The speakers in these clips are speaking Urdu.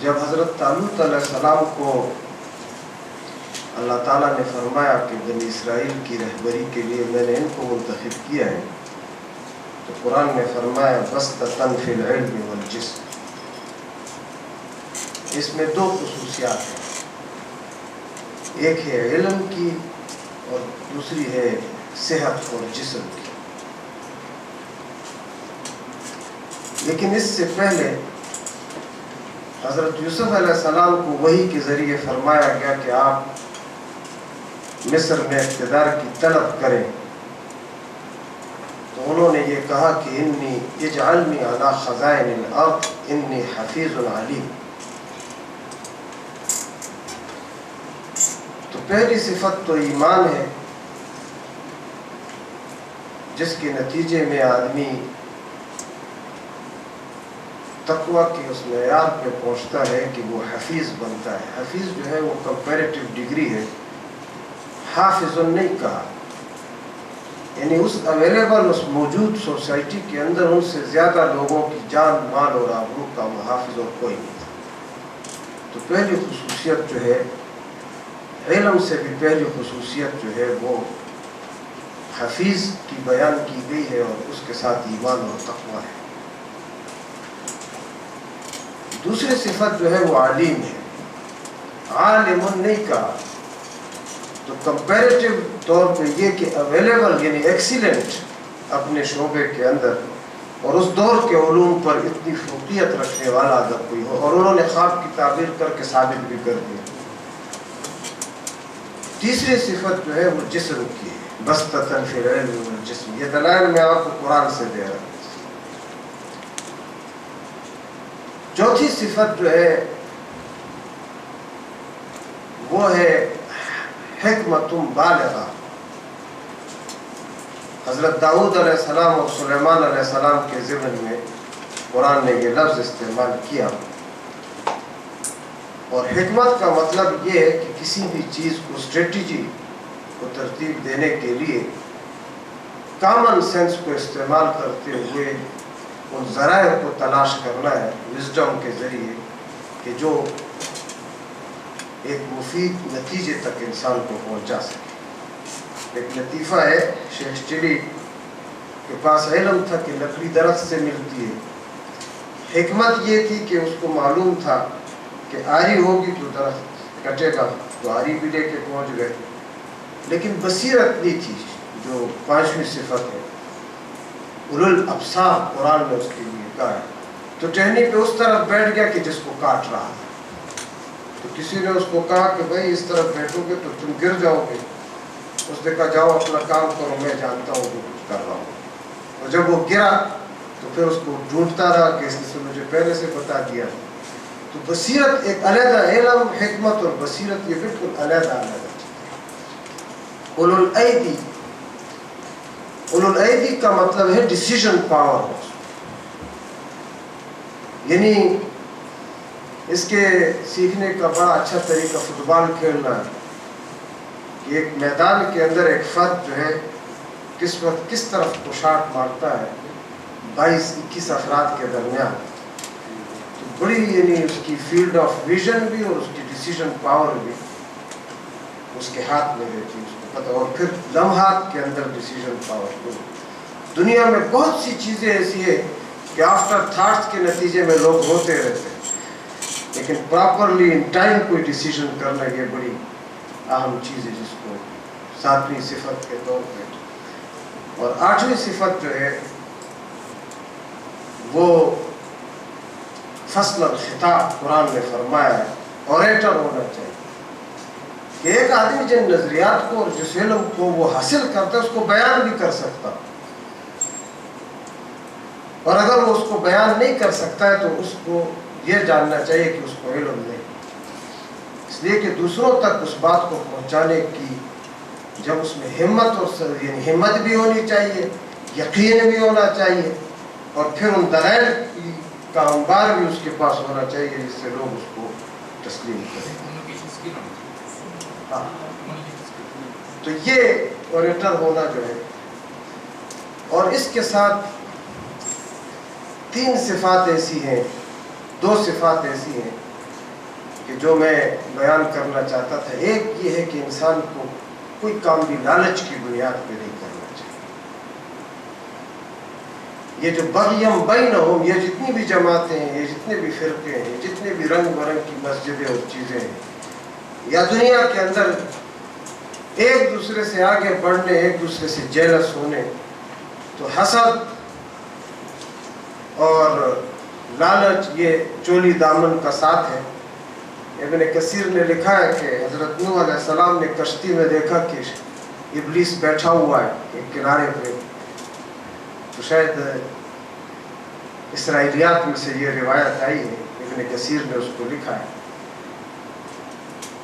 جب حضرت طالوت علیہ السلام کو اللہ تعالیٰ نے فرمایا کہ بنی اسرائیل کی رہبری کے لیے میں نے ان کو منتخب کیا ہے، تو قرآن نے فرمایا بسطۃ فی العلم والجسم۔ اس میں دو خصوصیات ہیں، ایک ہے علم کی اور دوسری ہے صحت اور جسم کی۔ لیکن اس سے پہلے حضرت یوسف علیہ السلام کو وحی کے ذریعے فرمایا گیا کہ آپ مصر میں اقتدار کی طلب کریں، تو انہوں نے یہ کہا کہ انی اجعلنی علی خزائن الارض انی حفیظ علیم۔ تو پہلی صفت تو ایمان ہے، جس کے نتیجے میں آدمی تقوی کے اس معیار پہ پہنچتا ہے کہ وہ حفیظ بنتا ہے۔ حفیظ جو ہے وہ کمپیریٹیو ڈگری ہے، حافظ نہیں کہا، یعنی اس اویلیبل اس موجود سوسائٹی کے اندر ان سے زیادہ لوگوں کی جان مال اور آبرو کا محافظ اور کوئی نہیں تھا۔ تو پہلی خصوصیت جو ہے، علم سے بھی پہلی خصوصیت جو ہے وہ حفیظ کی بیان کی گئی ہے، اور اس کے ساتھ ایمان اور تقوی ہے۔ دوسری صفت جو ہے وہ علیم ہے، عالم نہیں کہا، تو کمپیریٹیو طور پہ یہ کہ اویلیبل یعنی ایکسیلنٹ اپنے شعبے کے اندر، اور اس دور کے علوم پر اتنی فوقیت رکھنے والا اگر کوئی ہو، اور انہوں نے خواب کی تعبیر کر کے ثابت بھی کر دیا۔ تیسری صفت جو ہے وہ جسم کی ہے، بسطۃ فی العلم والجسم۔ یہ دلائل میں آپ کو قرآن سے دے رہا ہوں۔ چوتھی صفت جو ہے وہ ہے حکمت بالغہ۔ حضرت داؤد علیہ السلام اور سلیمان علیہ السلام کے ضمن میں قرآن نے یہ لفظ استعمال کیا، اور حکمت کا مطلب یہ ہے کہ کسی بھی چیز کو اسٹریٹجی کو ترتیب دینے کے لیے کامن سینس کو استعمال کرتے ہوئے ان ذرائع کو تلاش کرنا ہے وزڈم کے ذریعے، کہ جو ایک مفید نتیجے تک انسان کو پہنچا سکے۔ ایک لطیفہ ہے، شیخ چلی کے پاس علم تھا کہ لکڑی درخت سے ملتی ہے، حکمت یہ تھی کہ اس کو معلوم تھا کہ آری ہوگی تو درخت کٹے گا، تو آری بھی لے کے پہنچ گئے، لیکن بصیرت نہیں تھی، جو پانچویں صفت ہے اولو الابصار قرآن نے اس کے لیے کہا ہے۔ تو ٹہنی پہ اس طرف بیٹھ گیا کہ جس کو کاٹ رہا تھا، تو کسی نے اس کو کہا کہ بھائی اس طرف بیٹھو گے تو تم گر جاؤ گے۔ اس نے کہا جاؤ اپنا کام کرو، میں جانتا ہوں کہ کچھ کر رہا ہوں۔ اور جب وہ گرا تو پھر اس کو ڈھونڈتا رہا کہ اس نے مجھے پہلے سے بتا دیا۔ تو بصیرت ایک علیحدہ، علم حکمت اور بصیرت یہ بالکل علیحدہ علیحدہ چیز ہے۔ اولو الایدی، اولو الایدی کا مطلب ہے ڈیسیژن پاور، یعنی اس کے سیکھنے کا بڑا اچھا طریقہ فٹ بال کھیلنا ہے، کہ ایک میدان کے اندر ایک فرد جو ہے کس وقت کس طرف کو شاٹ مارتا ہے 22-21 افراد کے درمیان، تو بڑی یعنی اس کی فیلڈ آف ویژن بھی اور اس کی ڈیسیژن پاور بھی اس کے ہاتھ میں رہتی ہے، اس کو پتہ، اور پھر لمحات کے اندر ڈیسیژن پاور۔ دنیا میں بہت سی چیزیں ایسی ہیں کہ آفٹر تھاٹس کے نتیجے میں لوگ ہوتے رہتے ہیں، لیکن پراپرلی ان ٹائم کوئی ڈیسیژن کرنا یہ بڑی اہم چیز ہے، جس کو ساتویں صفت کے طور پہ۔ اور آٹھویں صفت جو ہے وہ فصل الخطاب، قرآن نے فرمایا ہے اوریٹر ہونا چاہیے، کہ ایک آدمی جن نظریات کو اور جس علم کو وہ حاصل کرتا ہے اس کو بیان بھی کر سکتا، اور اگر وہ اس کو بیان نہیں کر سکتا ہے تو اس کو یہ جاننا چاہیے کہ اس کو علم نہیں، اس لیے کہ دوسروں تک اس بات کو پہنچانے کی جب اس میں ہمت اور یعنی ہمت بھی ہونی چاہیے، یقین بھی ہونا چاہیے، اور پھر ان دلائل کا انبار بھی اس کے پاس ہونا چاہیے جس سے لوگ اس کو تسلیم کریں۔ تو یہ اوریٹر ہونا جو ہے، اور اس کے ساتھ 3 صفات ایسی ہیں، 2 صفات ایسی ہیں کہ جو میں بیان کرنا چاہتا تھا، ایک یہ ہے کہ انسان کو کوئی کام بھی لالچ کی بنیاد پہ نہیں کرنا چاہیے۔ یہ جو بغیم بینہم، یہ جتنی بھی جماعتیں ہیں، یہ جتنے بھی فرقے ہیں، یہ جتنے بھی رنگ برنگ کی مسجدیں اور چیزیں ہیں، یا دنیا کے اندر ایک دوسرے سے آگے بڑھنے، ایک دوسرے سے جیلس ہونے، تو حسد اور لالچ یہ چولی دامن کا ساتھ ہے۔ ابن کثیر نے لکھا ہے کہ حضرت نوح علیہ السلام نے کشتی میں دیکھا کہ ابلیس بیٹھا ہوا ہے ایک کنارے پہ، تو شاید اسرائیلیات میں سے یہ روایت آئی ہے، ابن کثیر نے اس کو لکھا ہے۔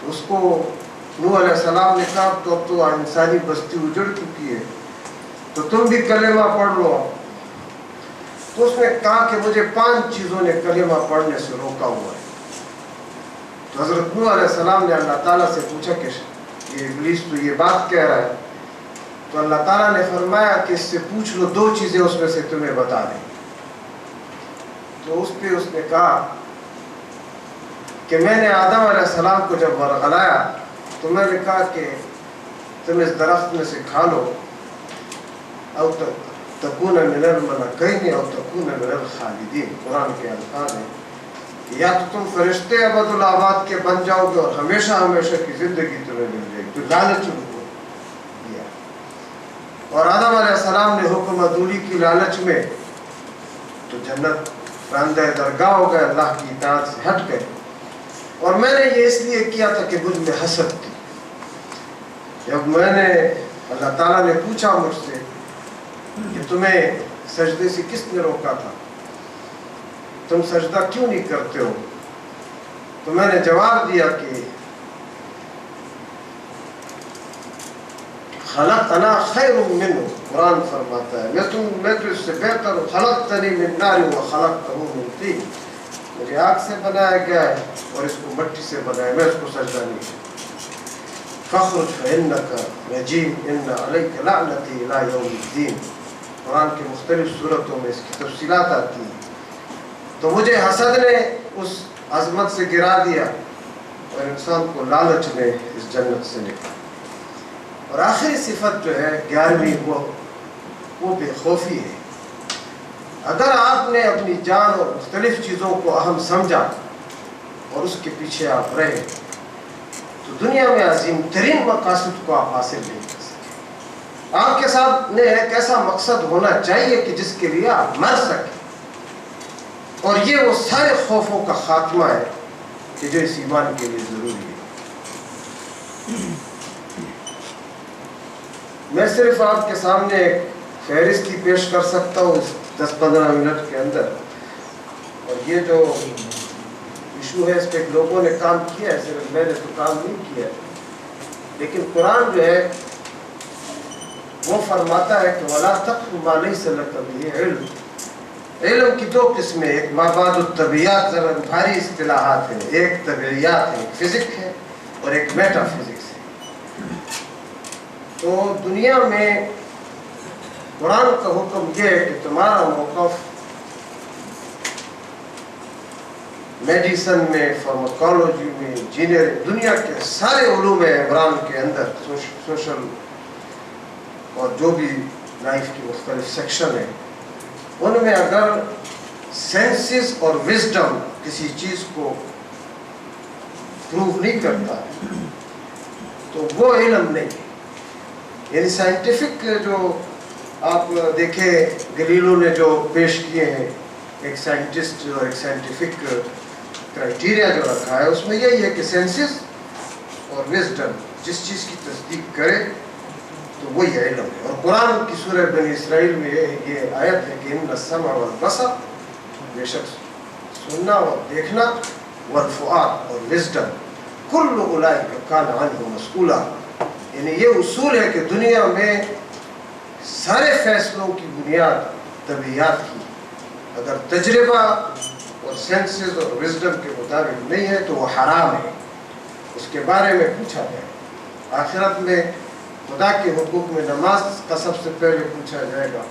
تو اس کو نوح علیہ السلام نے کہا تو اب تو انسانی بستی اجڑ چکی ہے، تو تم بھی کلمہ پڑھ لو۔ تو اس نے کہا کہ مجھے 5 چیزوں نے کلمہ پڑھنے سے روکا ہوا ہے۔ تو حضرت نوح علیہ السلام نے اللہ تعالیٰ سے پوچھا کہ یہ ابلیس تو یہ بات کہہ رہا ہے، تو اللہ تعالیٰ نے فرمایا کہ اس سے پوچھ لو 2 چیزیں اس میں سے تمہیں بتا دیں۔ تو اس پہ اس نے کہا کہ میں نے آدم علیہ السلام کو جب ورغلایا تو میں نے کہا کہ تم اس درخت میں سے کھا لو، او تکون من الملکین او تکون من الخالدین، قرآن کے الفاظ ہیں کہ یا تو تم فرشتے ابد الآباد کے بن جاؤ گے اور ہمیشہ ہمیشہ کی زندگی تمہیں مل جائے گی۔ تو لالچ ان کو دیا، اور آدم علیہ السلام نے حکم عدولی کی لالچ میں تو جنت راندہ درگاہ ہو گئے، اللہ کی اطاعت سے ہٹ گئے۔ اور میں نے یہ اس لیے کیا تھا کہ مجھ میں حسد تھی۔ جب میں نے اللہ تعالیٰ نے پوچھا مجھ سے کہ تمہیں سجدے سے کس نے روکا تھا، تم سجدہ کیوں نہیں کرتے ہو، تو میں نے جواب دیا کہ خلقنا خیر منہ، قرآن فرماتا ہے میں تو اس سے بہتر ہوں، خلقتنی من نار وخلقتہ من طین، مجھے آگ سے بنایا گیا ہے اور اس کو مٹی سے بنایا، میں اس کو سجدہ نہیں کرتا۔ فخرج فإنک رجیم ان علیک لعنتی الی یوم الدین، قرآن کے مختلف صورتوں میں اس کی تفصیلات آتی ہیں۔ تو مجھے حسد نے اس عظمت سے گرا دیا اور انسان کو لالچ نے اس جنت سے نکالا۔ اور آخری صفت جو ہے 11ویں، وہ بے خوفی ہے۔ اگر آپ نے اپنی جان اور مختلف چیزوں کو اہم سمجھا اور اس کے پیچھے آپ رہے تو دنیا میں عظیم ترین مقاصد کو آپ حاصل نہیں کر سکتے۔ آپ کے ساتھ ایک ایسا مقصد ہونا چاہیے کہ جس کے لیے آپ مر سکیں، اور یہ وہ سارے خوفوں کا خاتمہ ہے کہ جو اس ایمان کے لیے ضروری ہے۔ میں صرف آپ کے سامنے ایک فہرست ہی پیش کر سکتا ہوں اس 10-15 منٹ کے اندر، اور یہ جو ایشو ہے اس پہ لوگوں نے کام کیا ہے، صرف میں نے تو کام نہیں کیا ہے، لیکن قرآن جو ہے وہ فرماتا ہے کہ وَلَا تَقْفُ مَا لَيْسَ لَكَ بِهِ عِلْمٌ۔ علم کی 2 قسمیں، ایک مابعد الطبیعات، ذرا بھاری اصطلاحات ہیں، ایک طبیعیات ہے، ایک فزک ہے اور ایک میٹا فزکس ہے۔ تو دنیا میں قرآن کا حکم یہ ہے کہ تمہارا موقف میڈیسن میں، فارماکالوجی میں، انجینئرنگ، دنیا کے سارے علوم عمران کے اندر، سوشل اور جو بھی لائف کی مختلف سیکشن ہیں، ان میں اگر سینسز اور وزڈم کسی چیز کو پروو نہیں کرتا ہے تو وہ علم نہیں ہے۔ یعنی سائنٹیفک جو آپ دیکھیں گلیلو نے جو پیش کیے ہیں، ایک سائنٹسٹ اور ایک سائنٹیفک کرائٹیریا جو رکھا ہے، اس میں یہی ہے کہ سینسز اور وزڈم جس چیز کی تصدیق کرے تو وہی علم ہے۔ اور قرآن کی سورہ بنی اسرائیل میں یہ آیت ہے کہ ان السمع والبصر، بے شک سننا اور دیکھنا، والفؤاد اور وزڈم، کل اولئک کان عنہ مسئولا، یعنی یہ اصول ہے کہ دنیا میں سارے فیصلوں کی بنیاد طبیعیات کی، اگر تجربہ اور سینسز اور وزڈم کے مطابق نہیں ہے تو وہ حرام ہے، اس کے بارے میں پوچھا جائے۔ آخرت میں خدا کے حقوق میں نماز کا سب سے پہلے پوچھا جائے گا،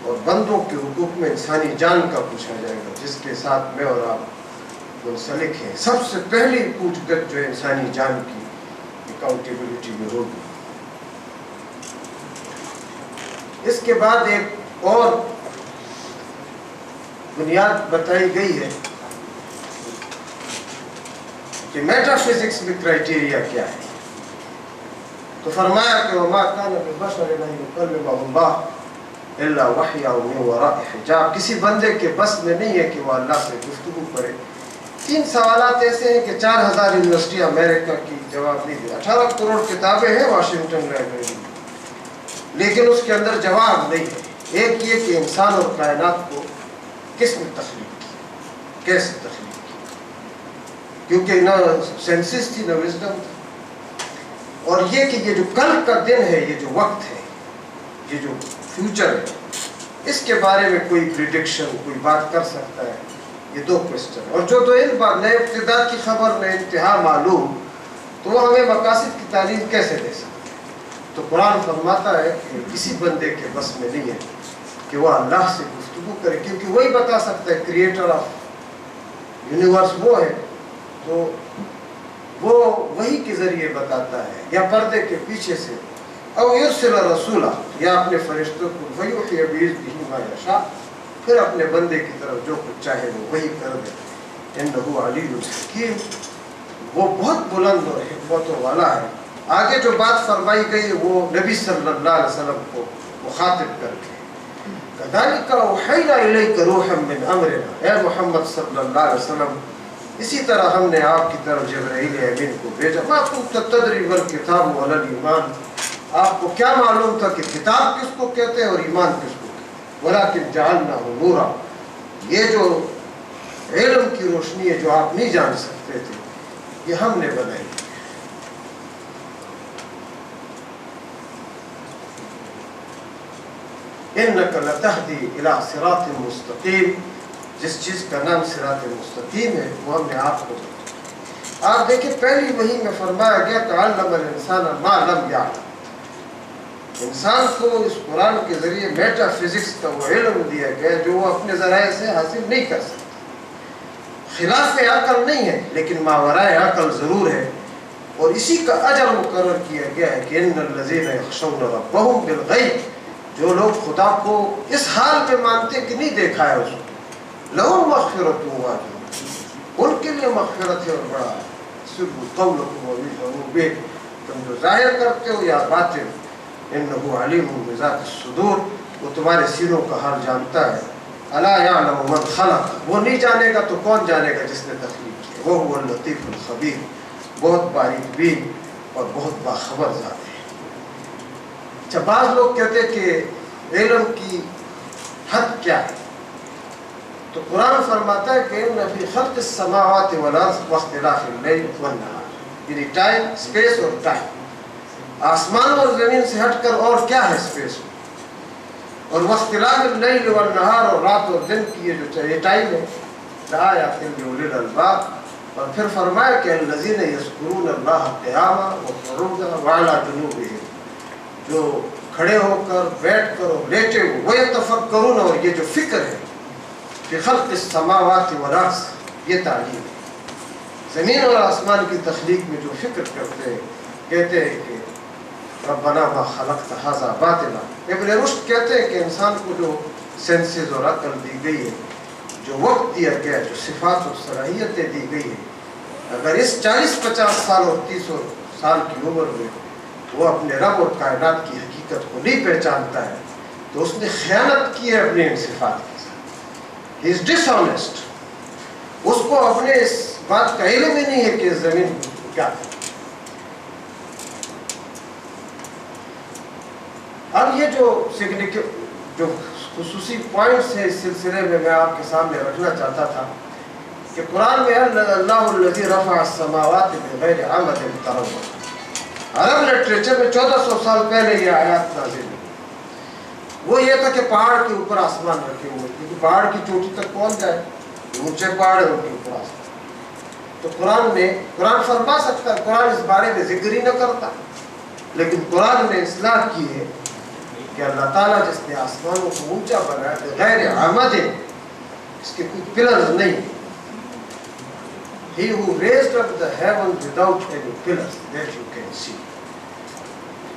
اور بندوں کے حقوق میں انسانی جان کا پوچھا جائے گا، جس کے ساتھ میں اور آپ منسلک ہیں. سب سے پہلی پوچھ گچھ جو انسانی جان کی اکاؤنٹیبلٹی میں ہوگی. اس کے بعد ایک اور بنیاد بتائی گئی ہے کہ میٹا فزکس میں کرائٹیریا کیا ہے. تو فرمایا کہ وما كان لبشر ان يكلمه الله الا وحيا من وراء حجاب. کسی بندے کے بس میں نہیں ہے کہ وہ اللہ سے گفتگو کرے. 3 سوالات ایسے ہیں کہ 4000 یونیورسٹی امریکہ کی جواب نہیں دی. 18 کروڑ کتابیں ہیں واشنگٹن لائبریری میں، لیکن اس کے اندر جواب نہیں ہے. ایک یہ کہ انسان اور کائنات کو کس نے تخلیق کی، کیسے تخلیق کی، کیونکہ نہ سینسس تھی نہ وزڈم تھی. اور یہ کہ یہ جو کل کا دن ہے، یہ جو وقت ہے، یہ جو فیوچر ہے، اس کے بارے میں کوئی پریڈکشن، کوئی بات کر سکتا ہے؟ یہ 2 کوسچن. اور جو تو ان بات نئے ابتدا کی خبر نہ انتہا معلوم، تو وہ ہمیں مقاصد کی تعلیم کیسے دے سکتے ہیں؟ تو قرآن فرماتا ہے کہ کسی بندے کے بس میں نہیں ہے کہ وہ اللہ سے گفتگو کرے، کیونکہ وہی بتا سکتا ہے. کریٹر آف یونیورس وہ ہے، تو وہ وہی کے ذریعے بتاتا ہے، یا پردے کے پیچھے سے، او یرسل رسولا، یا اپنے فرشتوں کو فیوحی بإذنہ ما یشاء، پھر اپنے بندے کی طرف جو کچھ چاہے وہ وہی کر دے. انہ علی الحکیم، وہ بہت بلند اور حکمتوں والا ہے. آگے جو بات فرمائی گئی وہ نبی صلی اللہ علیہ وسلم کو مخاطب کر کے، کذالک اوحینا الیک روحا من امرنا، اے محمد صلی اللہ علیہ وسلم اسی طرح ہم نے آپ کی طرف جبرائیل امین کو بھیجا. ما کنت تدری ما الکتاب ولا الایمان، آپ کو کیا معلوم تھا کہ کتاب کس کو کہتے ہیں اور ایمان کس کو کہتے ہیں. ولکن جعلناہ نورا، یہ جو علم کی روشنی ہے جو آپ نہیں جان سکتے تھے، یہ ہم نے بنائی. انک لتہدی الی صراط مستقیم، جس چیز کا نام صراط مستقیم ہے وہ ہم نے آپ کو بتایا. آپ دیکھیں پہلی وحی میں فرمایا گیا تعلم الانسان ما لم یعلم، انسان کو اس قرآن کے ذریعے میٹا فزکس کا وہ علم دیا گیا جو وہ اپنے ذرائع سے حاصل نہیں کر سکتا. خلاف عقل نہیں ہے لیکن ماورائے عقل ضرور ہے. اور اسی کا اجر مقرر کیا گیا ہے کہ ان الذین یخشون ربهم بالغیب، جو لوگ خدا کو اس حال میں مانتے کہ نہیں دیکھا ہے اس کو، لہم مغفرۃ واجر، ان کے لیے مغفرت ہے اور بڑا ہے. سر قولکم وجهروا به، تم جو ظاہر کرتے ہو یا باطن، انہ علیم بذات الصدور، وہ تمہارے سینوں کا حال جانتا ہے. الا یعلم من خلق، وہ نہیں جانے گا تو کون جانے گا جس نے تخلیق کی. وہ هو اللطیف الخبیر، بہت باریک بین اور بہت باخبر ذات ہے. اچھا، بعض لوگ کہتے ہیں کہ علم کی حد کیا ہے؟ تو قرآن فرماتا ہے کہ ان فی خلق السماوات والارض واختلاف اللیل والنہار، یعنی ٹائم، اسپیس اور ٹائم. آسمان اور زمین سے ہٹ کر اور کیا ہے اسپیس میں؟ اور واختلاف اللیل والنہار، اور رات اور دن کی یہ جو چاہیے ٹائم ہے، لآیات لأولی الالباب. اور پھر فرمایا کہ الذین یذکرون اللہ قیاما وقعودا وعلی جنوبہم، جو کھڑے ہو کر، بیٹھ کر اور لیٹے ہوئے، ویتفکرون، اور یہ جو فکر ہے، فی خلق السماوات والارض، یہ تعلیم ہے. زمین اور آسمان کی تخلیق میں جو فکر کرتے ہیں، کہتے ہیں کہ ربنا ما خلقت ھذا باطلا. ابن رشد کہتے ہیں کہ انسان کو جو سینسز اور عقل دی گئی ہے، جو وقت دیا گیا ہے، جو صفات اور صلاحیتیں دی گئی ہیں، اگر اس 40-50 سال اور 30 سال کی عمر میں وہ اپنے رب اور کائنات کی حقیقت کو نہیں پہچانتا ہے تو اس نے خیانت کی ہے اپنے ان صفات کے ساتھ. He is dishonest. اس کو اپنے اس بات کا علم ہی نہیں ہے کہ زمین کیا ہے. اب یہ جو خصوصی پوائنٹس ہیں اس سلسلے میں آپ کے سامنے رکھنا چاہتا تھا کہ قرآن میں اللہ الذی رفع السماوات بغیر عمد ترونها، عرب لٹریچر میں 1400 سال پہلے یہ آیات نازل ہوئی. وہ یہ تھا کہ پہاڑ کے اوپر آسمان رکھے ہوئے، کیونکہ پہاڑ کی چوٹی تک کون جائے، اونچے پہاڑ ہیں ان کے اوپر آسمان. تو قرآن فرما سکتا ہے، قرآن اس بارے میں ذکر ہی نہ کرتا، لیکن قرآن نے اصلاح کی ہے کہ اللہ تعالیٰ جس نے آسمانوں کو اونچا بنایا غیر عمد، اس کے کوئی پلرز نہیں، He who raised up the heavens without any pillars that you can see.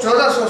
1400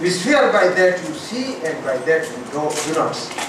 we swear by that you see and by that you do not see,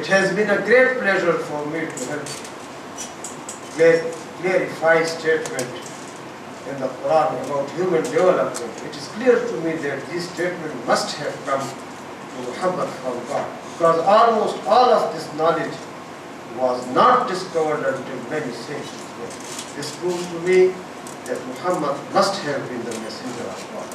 it has been a great pleasure for me to help clarify statement in the Quran about human development. It is clear to me that this statement must have come to Muhammad from God, because almost all of this knowledge was not discovered until many centuries later. This proves to me that Muhammad must have been the messenger of God.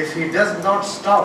if he does not stop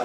a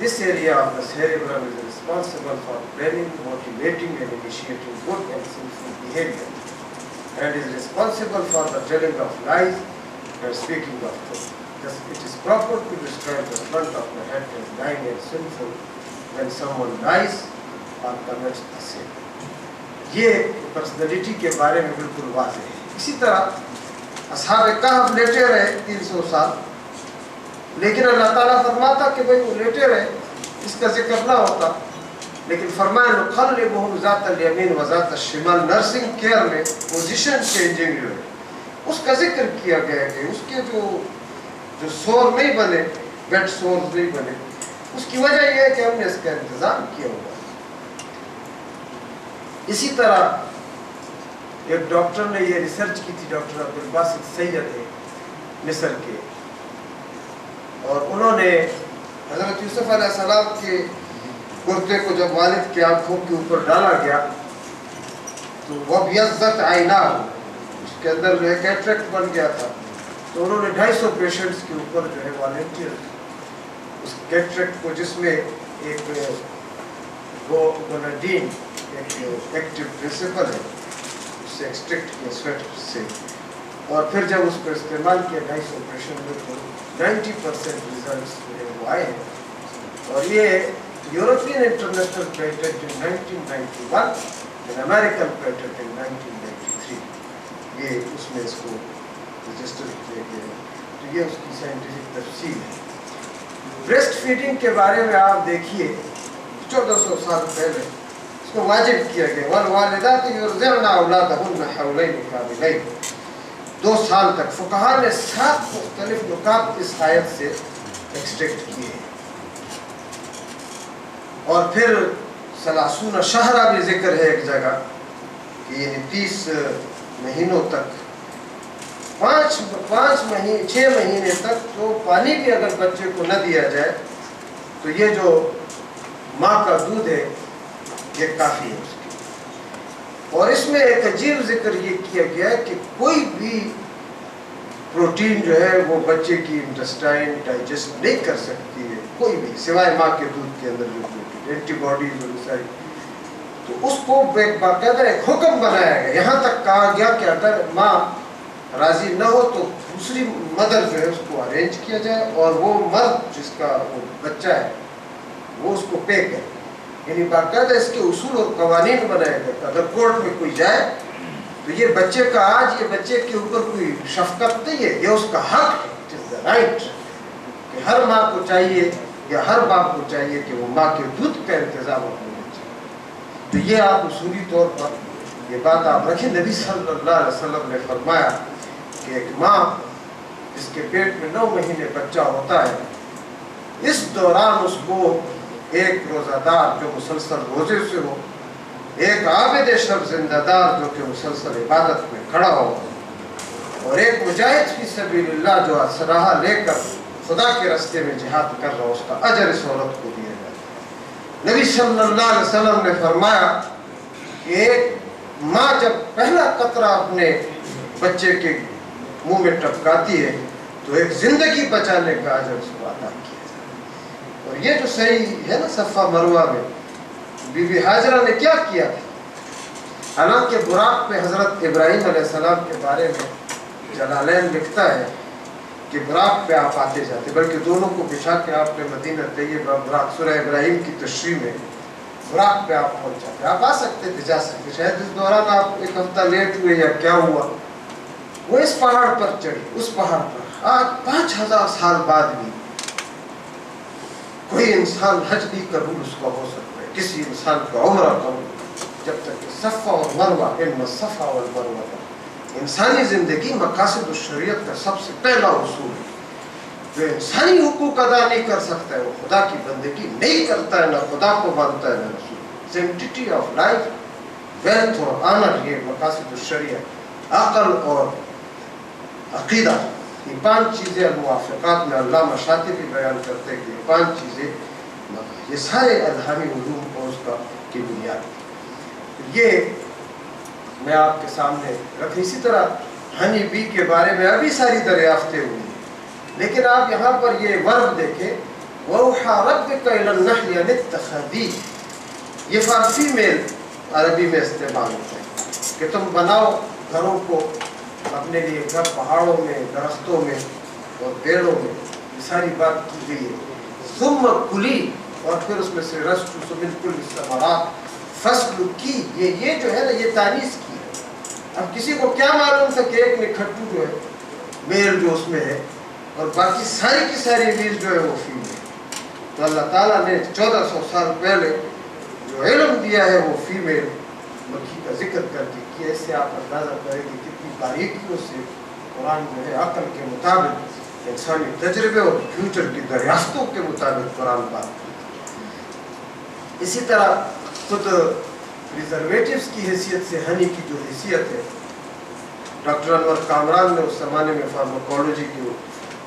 this area of the cerebrum is responsible for planning, motivating and initiating good and sinful behavior, and is responsible for the telling of lies, speaking of food. It is proper to describe the front of the head as lying and sinful when someone lies or commits a sin. یہ پرسنالٹی کے بارے میں بالکل واضح ہے. اسی طرح اصحاب کہف لیٹے رہے 300 سال, لیکن اللہ تعالیٰ فرماتا کہ بھئی وہ لیٹے رہے, اس کا ذکر نہ ہوتا, لیکن فرمایا نقلبهم ذات الیمین و ذات الشمال. نرسنگ کیئر میں پوزیشن چینجنگ جو ہے اس کا ذکر کیا گیا کہ اس کے جو سور نہیں بنے, بیڈ سورز نہیں بنے, اس کی وجہ یہ ہے کہ ہم نے اس کا انتظام کیا ہوا. اسی طرح ایک ڈاکٹر نے یہ ریسرچ کی تھی, ڈاکٹر عبدالباسط سید ہے مصر کے, اور انہوں نے حضرت یوسف علیہ السلام کے کرتے کو جب والد کی آنکھوں کے اوپر ڈالا گیا تو وَبْيَضَّتْ عَيْنَاهُ, اس کے اندر جو ہے کیٹریکٹ بن گیا تھا, تو انہوں نے 250 پیشنٹس کے اوپر جو ہے والنٹیئر اس کیٹریکٹ کو, جس میں ایک وہ گوناڈین ایک ایکٹیو پرنسپل ہے, اس سے ایکسٹریکٹ کیا سویٹ سے, اور پھر جب اس کو استعمال کیا 250 آپریشن میں تو 90% ریزلٹس جو ہے وہ آئے ہیں. اور یہ یورپین انٹرنیشنل پیٹنٹ ان 1991 اور امریکن پیٹنٹ ان 1993, یہ اس میں اس کو رجسٹر کیا گیا ہے. تو یہ اس کی سائنٹیفک تفصیل ہے. بریسٹ فیڈنگ کے بارے میں آپ دیکھیے 1400 سال پہلے اس کو واجب کیا گیا, والوالدات یرضعن اولادهن حولین کاملین, 2 سال تک. فقہا نے 7 مختلف نکات اس آیت سے ایکسٹریکٹ کیے ہیں. اور پھر 30 شہرہ بھی ذکر ہے ایک جگہ کہ یعنی 30 مہینوں تک, 6 مہینے تک تو پانی بھی اگر بچے کو نہ دیا جائے تو یہ جو ماں کا دودھ ہے یہ کافی ہے اس کی. اور اس میں ایک عجیب ذکر یہ کیا گیا ہے کہ کوئی بھی پروٹین جو ہے وہ بچے کی انٹسٹائن ڈائجسٹ نہیں کر سکتی ہے, کوئی بھی, سوائے ماں کے دودھ کے اندر جو پروٹین, اینٹی باڈیز اور ساری. تو اس کو باقاعدہ ایک حکم بنایا گیا, یہاں تک کہا گیا کہ اگر ماں راضی نہ ہو تو دوسری مدر جو ہے اس کو ارینج کیا جائے, اور وہ مرد جس کا وہ بچہ ہے وہ اس کو پے کرے. یعنی باقاعدہ اس کے اصول اور قوانین بنائے گئے. اگر کورٹ میں کوئی جائے تو یہ بچے کا, آج یہ بچے کے اوپر کوئی شفقت نہیں ہے, یہ اس کا حق ہے, اٹ از دا رائٹ, کہ ہر ماں کو چاہیے یا ہر باپ کو چاہیے کہ وہ ماں کے دودھ کا انتظام اپنے بچے. تو یہ آپ اصولی طور پر یہ بات آپ رکھیں. نبی صلی اللہ علیہ وسلم نے فرمایا کہ ایک ماں جس کے پیٹ میں 9 مہینے بچہ ہوتا ہے, اس دوران اس کو ایک روزہ دار جو مسلسل روزے سے ہو, ایک عابد شب زندہ دار جو کہ مسلسل عبادت میں کھڑا ہو, اور ایک مجاہد فی سبیل اللہ جو اسلحہ لے کر خدا کے راستے میں جہاد کر رہا ہو, اس کا اجر اس عورت کو دیا جاتا ہے. نبی صلی اللہ علیہ وسلم نے فرمایا کہ ایک ماں جب پہلا قطرہ اپنے بچے کے منہ میں ٹپکاتی ہے تو ایک زندگی بچانے کا اجر اس کو عطا کیا. اور یہ جو صحیح ہے نا صفا مروہ میں بی بی حاجرہ نے کیا کیا تھا, حالانکہ براق پہ حضرت ابراہیم علیہ السلام کے بارے میں جلالین لکھتا ہے کہ براق پہ آپ آتے جاتے, بلکہ دونوں کو بچھا کے آپ نے مدینہ طیبہ براق, سورہ ابراہیم کی تشریح میں براق پہ آپ پہنچ جاتے. آپ آ سکتے تھے, جا سکتے, شاید اس دوران آپ 1 ہفتہ لیٹ ہوئے یا کیا ہوا. وہ اس پہاڑ پر چڑھی, اس پہاڑ پر آج 5000 سال بعد بھی کوئی انسان حج بھی قبول اس کا ہو سکتا ہے, کسی انسان کا عمرہ قبول, جب تک کہ صفا اور مروہ, ان صفا اور مروہ, انسانی زندگی مقاصد الشریعت کا سب سے پہلا اصول ہے. جو انسانی حقوق ادا نہیں کر سکتا ہے وہ خدا کی بندگی نہیں کرتا ہے, نہ خدا کو مانتا ہے نہ رسول. سینکٹیٹی آف لائف, ویلتھ اور آنر, یہ مقاصد الشریعت, عقل اور عقیدہ, یہ 5 چیزیں الموافقات میں علامہ شاطبی بیان کرتے ہیں کہ یہ 5 چیزیں یہ سارے اذہانی علوم کو اس کا کی بنیاد. یہ میں آپ کے سامنے رکھ. اسی طرح ہنی بی کے بارے میں ابھی ساری دریافتیں ہوئی ہیں, لیکن آپ یہاں پر یہ ورب دیکھیں, وَأَوْحَىٰ رَبُّكَ إِلَى النَّحْلِ أَنِ اتَّخِذِي, یہ فارسی میں عربی میں استعمال ہوتا ہے کہ تم بناؤ گھروں کو اپنے لیے گھر پہاڑوں میں، درختوں میں اور پیڑوں میں، یہ ساری بات کی گئی ہے. ثم کلی، اور پھر اس میں سے رس من کل ثمرات فصل کی، یہ جو ہے نا یہ تانیث کی ہے. اب کسی کو کیا معلوم تھا کہ ایک نکھٹو جو ہے میل جو اس میں ہے اور باقی ساری کی ساری میل جو ہے وہ فیمیل. تو اللہ تعالیٰ نے 1400 سال پہلے جو علم دیا ہے وہ فیمیل مکھی کا ذکر کر کے کیا. اس سے آپ اندازہ کریں کہ کتنی باریکیوں سے قرآن جو ہے عقل کے مطابق، انسانی تجربے اور فیوچر کی دریافتوں کے مطابق قرآن بات کرتا ہے. اسی طرح خود پریزرویٹیوز کی حیثیت سے ہنی کی جو حیثیت ہے، ڈاکٹر انور کامران نے اس زمانے میں فارماکولوجی کی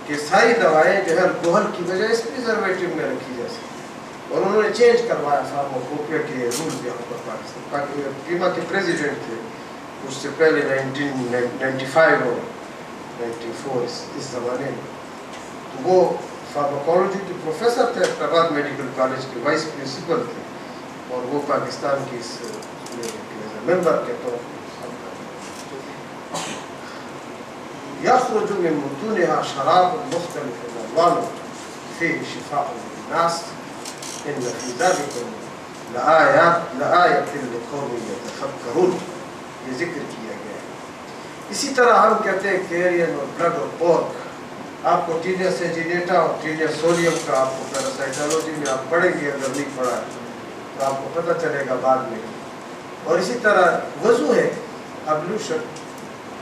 کہ ساری دوائیں جو ہے الکوہل کی وجہ اس پریزرویٹیو میں رکھی جا سکتی، اور انہوں نے چینج کروایا فارماکوپیا کے رول یہاں پر پاکستان. پیما کے پریزیڈنٹ تھے اس سے پہلے 1995 اور 94 اس زمانے میں. تو وہ فارماکولوجی کے پروفیسر تھے، حیدرآباد میڈیکل کالج کے وائس پرنسپل تھے، اور وہ پاکستان کی اس ممبر کے طور پر يخرج من بطونها شراب مختلف الألوان فيه شفاء للناس إن في ذلك لآية لقوم يتفكرون. یہ ذکر کیا گیا ہے. اسی طرح ہم کہتے ہیں کیرین اور بلڈ اور پورک. آپ کو ٹینیا سیجینیٹا اور ٹینیا سولیم کا آپ کو پیراسائٹولوجی میں آپ پڑھیں گے، اگر نہیں پڑھا ہے تو آپ کو پتہ چلے گا بعد میں. اور اسی طرح وضو ہے، ابلوشن،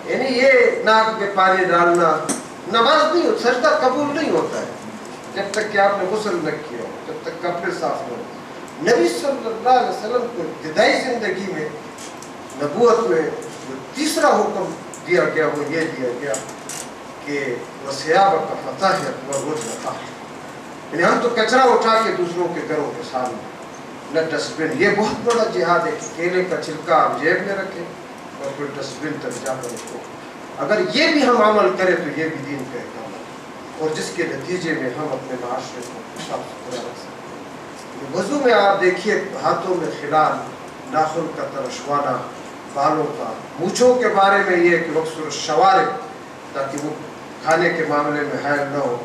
یعنی یہ ناک میں پانی ڈالنا. نماز نہیں ہو، سجدہ قبول نہیں ہوتا ہے جب تک کہ آپ نے غسل نہ کیا ہو، جب تک کپڑے صاف نہ ہو. نبی صلی اللہ علیہ وسلم کو ابتدائی زندگی میں نبوت میں جو تیسرا حکم دیا گیا وہ یہ دیا گیا کہ وَثِيَابَكَ فَطَهِّرْ وَالرُّجْلَ طَهِّرْ. یعنی ہم تو کچرا اٹھا کے دوسروں کے گھروں کے سامنے، نہ ڈسٹ بن. یہ بہت بڑا جہاد ہے کہ کیلے کا چھلکا آپ جیب میں رکھیں اور پھر ڈسٹ بن تک جا کر اس کو. اگر یہ بھی ہم عمل کریں تو یہ بھی دین کا احکام ہے، اور جس کے نتیجے میں ہم اپنے معاشرے کو صاف ستھرا رکھ سکتے ہیں. وضو میں آپ دیکھیے ہاتھوں میں خلال، ناخن کا ترشوانا، بالوں کا، مونچھوں کے بارے میں یہ کہ وقصر الشوارب، تاکہ وہ کھانے کے معاملے میں حائل نہ ہو.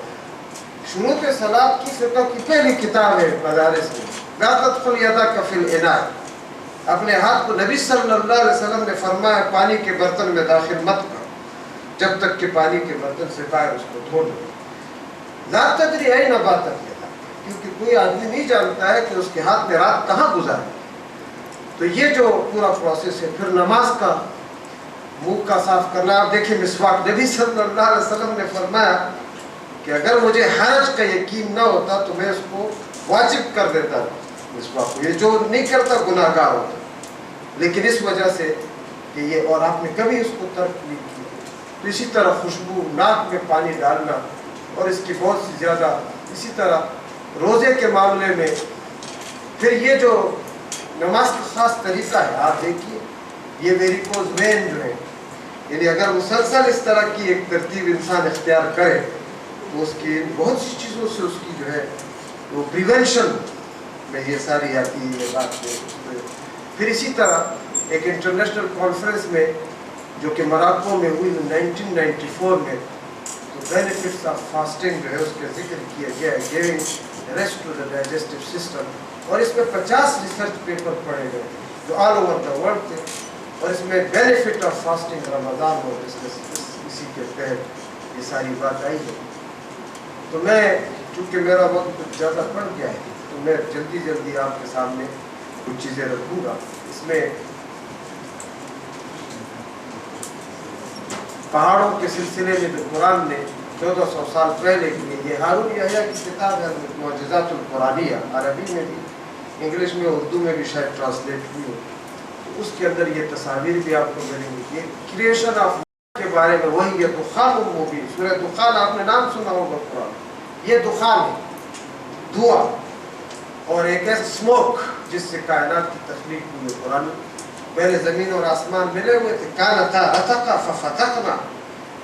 شروط صلاۃ کی فقہ کی پہلی کتاب ہے مدارس میں، لا تدخل یدک فی الاناء. اپنے ہاتھ کو نبی صلی اللہ علیہ وسلم نے فرمایا پانی کے برتن میں داخل مت کر جب تک کہ پانی کے برتن سے باہر اس کو دھو لو. لا تدری این باتت یدک، کیونکہ کوئی آدمی نہیں جانتا ہے کہ اس کے ہاتھ میں رات کہاں گزاری. تو یہ جو پورا پروسیس ہے. پھر نماز کا، منہ کا صاف کرنا. آپ دیکھیں مسواک، نبی صلی اللہ علیہ وسلم نے فرمایا کہ اگر مجھے حرج کا یقین نہ ہوتا تو میں اس کو واجب کر دیتا مسواک کو. یہ جو نہیں کرتا گناہ گار ہوتا، لیکن اس وجہ سے کہ یہ، اور آپ نے کبھی اس کو ترک نہیں کیا. تو اسی طرح خوشبو، ناک میں پانی ڈالنا، اور اس کی بہت سی زیادہ. اسی طرح روزے کے معاملے میں پھر یہ جو نماز کا خاص طریقہ ہے، آپ دیکھیے یہ ویریکوز وین جو ہے، یعنی اگر مسلسل اس طرح کی ایک ترتیب انسان اختیار کرے تو اس کی بہت سی چیزوں سے اس کی جو ہے وہ پریونشن میں یہ ساری آتی ہے یہ بات. پھر اسی طرح ایک انٹرنیشنل کانفرنس میں جو کہ مراکو میں ہوئی 1994 میں، تو بینیفٹس آف فاسٹنگ جو ہے اس کا ذکر کیا گیا ہے، giving rest to the digestive system. اور اس میں 50 ریسرچ پیپر پڑھے گئے جو آل اوور دا ورلڈ تھے، اور اس میں بینیفٹ آف فاسٹنگ رمضان اور اسی کے تحت یہ ساری بات آئی ہے. تو میں چونکہ میرا وقت کچھ زیادہ پڑ گیا ہے تو میں جلدی آپ کے سامنے کچھ چیزیں رکھوں گا. اس میں پہاڑوں کے سلسلے میں جو قرآن نے 1400 سال پہلے کی، یہ ہارون یحییٰ کی کتاب ہے معجزات القرآنیہ، عربی میں بھی، انگلش میں، اردو میں بھی شاید ٹرانسلیٹ ہوئی ہو. تو اس کے اندر یہ تصاویر بھی آپ کو ملیں گی. یہ کریشن آف کے بارے میں وہی یہ دخان مبین، سورہ دخان آپ نے نام سنا ہوگا قرآن. یہ دخان ہے، دھواں، اور ایک ایسا اسموک جس سے کائنات کی تخلیق ہوئی ہے. قرآن پہلے زمین اور آسمان ملے ہوئے تھے، کانتا رتقا ففتقنا.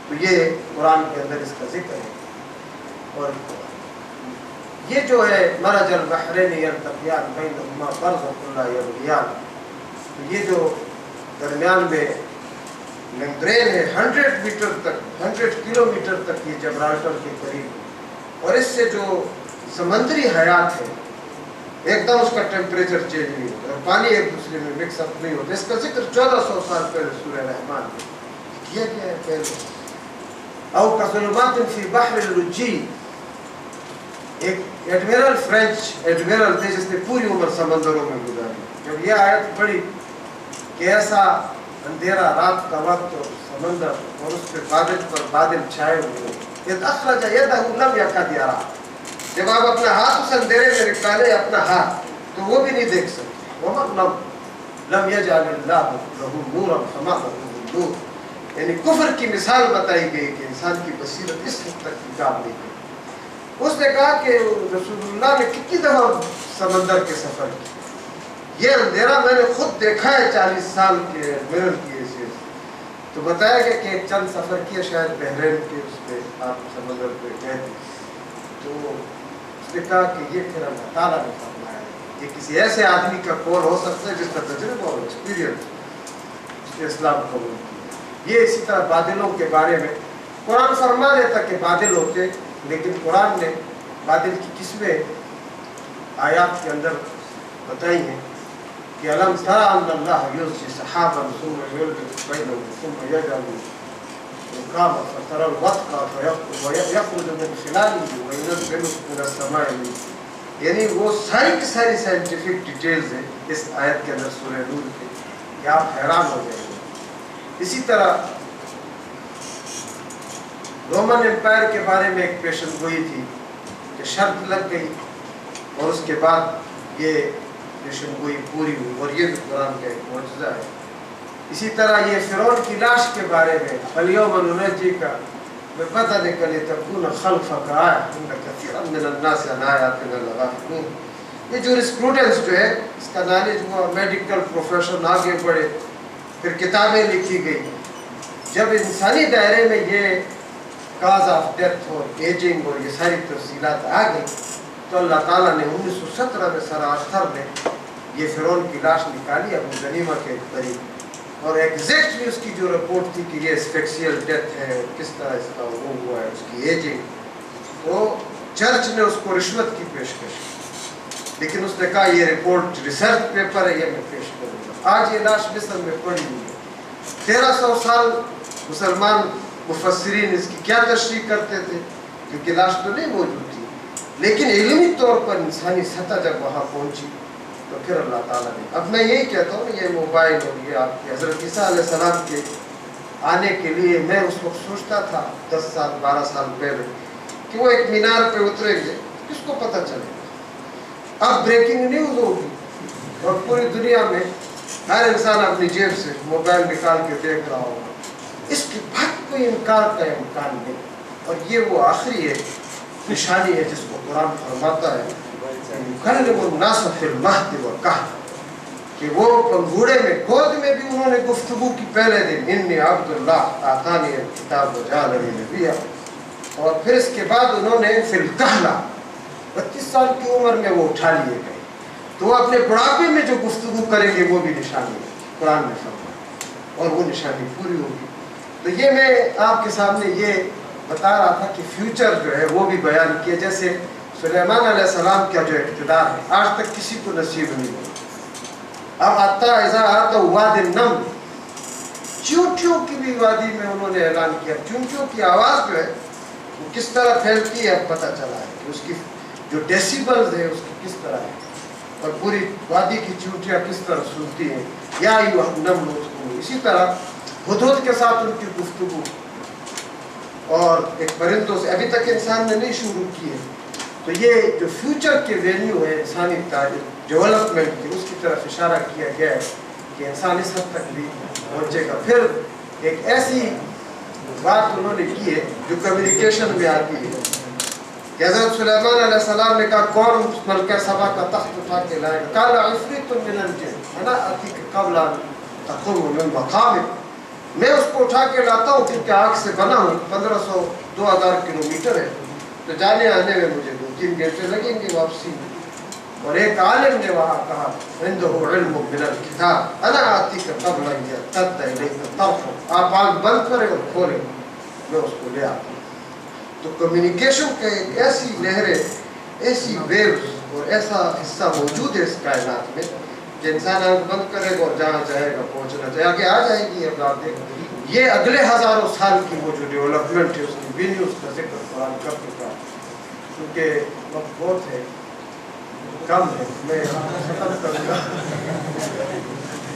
تو یہ قرآن کے اندر اس کا ذکر ہے. اور یہ جو ہے مرج البحرین یلتقیان بینہما برزخ لا یبغیان، تو یہ جو درمیان میں ممبرین ہے 100 میٹر تک 100 کلومیٹر تک یہ جبرالٹر کے قریب، اور اس سے جو سمندری حیات ہے ایک دم اس کا ٹیمپریچر چینج نہیں ہوتا اور پانی ایک دوسرے میں مکس اپ نہیں ہوتا. اس کا ذکر 1400 سال پہلے سورہ رحمان میں کیا گیا ہے. پہلے او کظلمات فی بحر اللجی، ایک ایڈمیرل فرینچ ایڈمیرل تھے جس نے پوری عمر سمندروں میں گزاری. جب یہ آیت پڑھی کہ ایسا اندھیرا رات کا وقت اور سمندر اور اس پہ بادل چھائے ہوئے، اذ اخرج یدہ لم یکد یراہ، جب آپ اپنا ہاتھ اس اندھیرے میں نکالے اپنا ہاتھ تو وہ بھی نہیں دیکھ سکتے. ومن لم یجعل اللہ لہ نورا فما لہ من نور، یعنی کفر کی مثال بتائی گئی کہ انسان کی بصیرت اس حد تک کتاب نہیں گئی. اس نے کہا کہ رسول اللہ نے کتنی دفعہ سمندر کے سفر کی، یہ اندھیرا میں نے خود دیکھا ہے 40 سال کے میرل کی حیثیت. تو بتایا گیا کہ چند سفر کیا شاید بحرین کے اس پہ آپ سمندر پہ گئے تھے. تو اس نے کہا کہ یہ پھر اللہ تعالیٰ نے فرمایا ہے، یہ کسی ایسے آدمی کا قول ہو سکتا ہے جس کا تجربہ اور ایکسپیرینس اس نے اسلام قبول کیا. یہ اسی طرح بادلوں کے بارے میں قرآن فرما دیتا کہ بادل ہوتے، لیکن قرآن نے بادل کی قسمیں آیات کے اندر بتائی ہیں کہ الم تر ان اللہ یزجی سحابا ثم یلبس بینہ ثم یجعل رکاما فتری الودق یخرج من خلاله وینزل من السماء. یعنی وہ ساری کی ساری سائنٹیفک ڈیٹیلز ہیں اس آیت کے اندر سورہ نور کے کہ آپ حیران ہو جائیں گے. اسی طرح رومن امپائر کے بارے میں ایک پیشن گوئی تھی کہ شرط لگ گئی اور اس کے بعد یہ پیشن گوئی پوری ہوئی، اور یہ بھی قرآن کا ایک معجزہ ہے. اسی طرح یہ فرعون کی لاش کے بارے میں فَالْيَوْمَ نُنَجِّيكَ بِبَدَنِكَ لِتَكُونَ خَلْفَكَ آیَةً إِنَّ كَثِيرًا مِنَ النَّاسِ عَنْ آیَاتِنَا لَغَافِلُونَ. یہ جورسپروڈنس جو ہے اس کا نالج ہوا، میڈیکل پروفیشن آگے بڑھے، پھر کتابیں لکھی گئی. جب انسانی دائرے میں یہ کاز آف ڈیتھ اور ایجنگ اور یہ ساری تفصیلات آ گئی تو اللہ تعالیٰ نے 1917 میں سر آرتھر نے یہ فرعون کی لاش نکالی ابو غنیمہ کے قریب، اور ایگزیکٹلی اس کی جو رپورٹ تھی کہ یہ اسفیکسیل ڈیتھ ہے، کس طرح اس کا وہ ہوا ہے، اس کی ایجنگ. تو چرچ نے اس کو رشوت کی پیشکش کی، لیکن اس نے کہا یہ رپورٹ ریسرچ پیپر ہے، یہ میں پیش کروں گا. آج یہ لاش مصر میں پڑی ہوئی ہے. 1300 سال مسلمان مفسرین اس کی کیا تشریح کرتے تھے، کیونکہ لاش تو نہیں موجود تھی، لیکن علمی طور پر انسانی سطح جب وہاں پہنچی تو پھر اللہ تعالیٰ نے. اب میں یہی کہتا ہوں، یہ موبائل اور یہ آپ کے حضرت عیسیٰ علیہ السلام کے آنے کے لیے میں اس وقت سوچتا تھا 10 سال 12 سال پہلے کہ وہ ایک مینار پہ اتریں گے، کس کو پتہ چلے گا. اب بریکنگ نیوز ہوگی اور پوری دنیا میں ہر انسان اپنی جیب سے موبائل نکال کے دیکھ رہا ہوگا. اس کے بعد کوئی انکار کا امکان نہیں. اور یہ وہ آخری ایک نشانی ہے جس کو قرآن فرماتا ہے یکلم الناس فی المہد وکہلا، کہ وہ پنگھوڑے میں گود میں بھی انہوں نے گفتگو کی پہلے دن انی عبد اللہ آتانی الکتاب وجعلنی نبیا، اور پھر اس کے بعد انہوں نے فی الکہلا 32 سال کی عمر میں وہ اٹھا لیے گئے. تو وہ اپنے بڑھاپے میں جو گفتگو کریں گے وہ بھی نشانی ہے قرآن نے فرمایا، اور وہ نشانی پوری ہوگی. تو یہ میں آپ کے سامنے یہ بتا رہا تھا کہ فیوچر جو ہے وہ بھی بیان کیا. جیسے سلیمان علیہ السلام کا جو اقتدار ہے آج تک کسی کو نصیب نہیں ہوا. اب آتا اذا آتا واد النمل، چونٹیوں کی بھی وادی میں انہوں نے اعلان کیا. چونٹیوں کی آواز جو ہے وہ کس طرح پھیلتی ہے اب پتہ چلا ہے کہ اس کی جو ڈیسیبلز ہے اس کی کس طرح ہے، اور پوری وادی کی چونٹیاں کس طرح سنتی ہیں. یا ایھا النمل ادخلوا، اسی طرح ہدہد کے ساتھ ان کی گفتگو، اور ایک پرندوں سے ابھی تک انسان نے نہیں شروع کی ہے. تو یہ جو فیوچر کے ویلیو ہے انسانی تاریخ ڈیولپمنٹ کی، اس کی طرف اشارہ کیا گیا ہے کہ انسان اس حد تک بھی پہنچے گا. پھر ایک ایسی بات انہوں نے کی ہے جو کمیونیکیشن میں آتی ہے کہ حضرت سلیمان علیہ السلام نے کہا کون ملکہ سبا کا تخت اٹھا کے لائے گا؟ قال عفریت من الجن انا آتیک قبل ان تقوم من مقامک، میں اس کو اٹھا کے لاتا ہوں کیونکہ آگ سے بنا ہوں. 1500-2000 کلومیٹر ہے، تو جانے آنے میں مجھے 2-3 گھنٹے لگیں گے واپسی میں. اور ایک عالم نے وہاں کہا عندہ علم من الکتاب انا آتیک قبل ان یرتد الیک طرفک، آپ آنکھ بند کریں اور کھولیں میں اس کو لے آتا ہوں۔ تو کمیونیکیشن کا ایک ایسی لہریں، ایسی ویوز اور ایسا حصہ موجود ہے اس کائنات میں کہ انسان آنکھ بند کرے گا اور جہاں چاہے گا پہنچنا چاہے آگے آ جائے گی اب آپ دیکھ یہ اگلے ہزاروں سال کی وہ جو ڈیولپمنٹ ہے اس کی وینیوز کا ذکر قرآن کر چکا ہے، کیونکہ وقت بہت ہے کم ہے، میں ختم کروں گا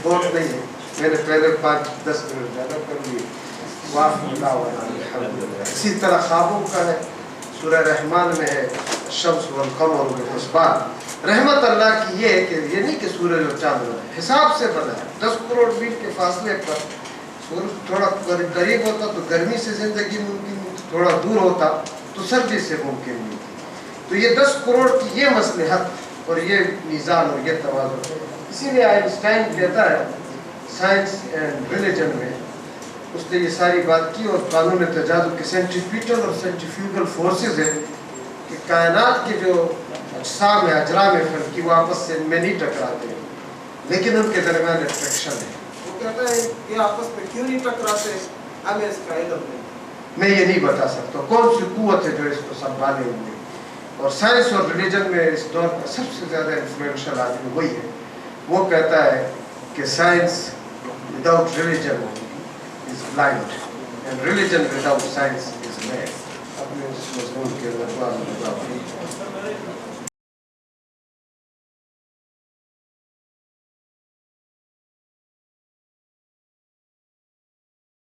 بہت نہیں ہے، میں نے پہلے 5-10 منٹ زیادہ کر لی۔ اسی طرح خوابوں کا ہے، سورہ رحمان میں ہے الشمس والقمر بحسبان۔ رحمت اللہ کی یہ ہے کہ یہ نہیں کہ سورج اور چاند بنا ہے، حساب سے بنا ہے۔ 10 کروڑ میل کے فاصلے پر سورج تھوڑا قریب ہوتا تو گرمی سے زندگی ممکن ہوتی، تھوڑا دور ہوتا تو سردی سے ممکن نہیں تھی۔ تو یہ 10 کروڑ کی یہ مصلحت اور یہ میزان اور یہ توازن، اسی لیے آئنسٹائن کہتا ہے سائنس اینڈ ریلیجن میں اس نے یہ ساری بات کی، اور قانون تجاذب کے سینٹریفیوٹل اور سینٹریفیوگل فورسز ہیں کہ کائنات کے جو اجسام ہیں، اجرام فلکی، وہ آپس سے میں نہیں ٹکراتے لیکن ان کے درمیان اٹریکشن ہے۔ وہ کہتا ہے کہ آپس میں کیوں نہیں ٹکراتے، ہمیں اس کا علم نہیں، میں یہ نہیں بتا سکتا کون سی قوت ہے جو اس کو سنبھالے ہوئے۔ اور سائنس اور ریلیجن میں اس دور کا سب سے زیادہ انفلوئنشل آدمی وہی ہے، وہ کہتا ہے کہ science without religion is blind and religion without science is mad۔ اپنے اس مضمون کے